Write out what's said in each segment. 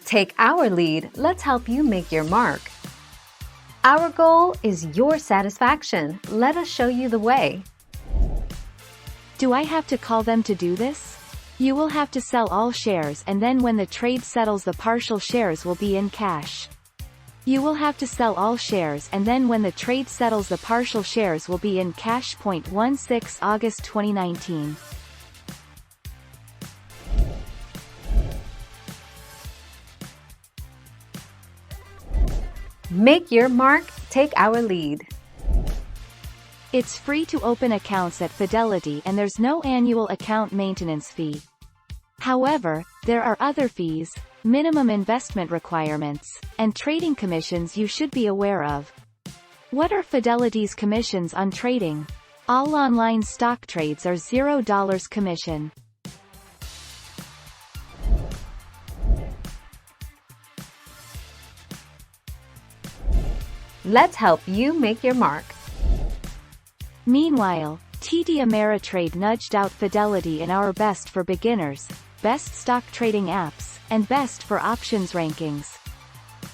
Take our lead, let's help you make your mark. Our goal is your satisfaction. Let us show you the way. Do I have to call them to do this? You will have to sell all shares, and then when the trade settles, the partial shares will be in cash. You will have to sell all shares, and then when the trade settles, the partial shares will be in cash. 16 August 2019. Make your mark, take our lead. It's free to open accounts at Fidelity, and there's no annual account maintenance fee. However, there are other fees, minimum investment requirements, and trading commissions you should be aware of. What are Fidelity's commissions on trading? All online stock trades are $0 commission. Let's help you make your mark. Meanwhile, TD Ameritrade nudged out Fidelity in our Best for Beginners, Best Stock Trading Apps, and Best for Options rankings.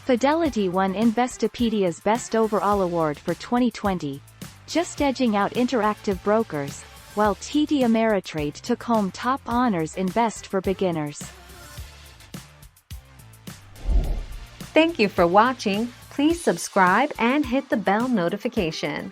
Fidelity won Investopedia's Best Overall Award for 2020, just edging out Interactive Brokers, while TD Ameritrade took home top honors in Best for Beginners. Thank you for watching. Please subscribe and hit the bell notification.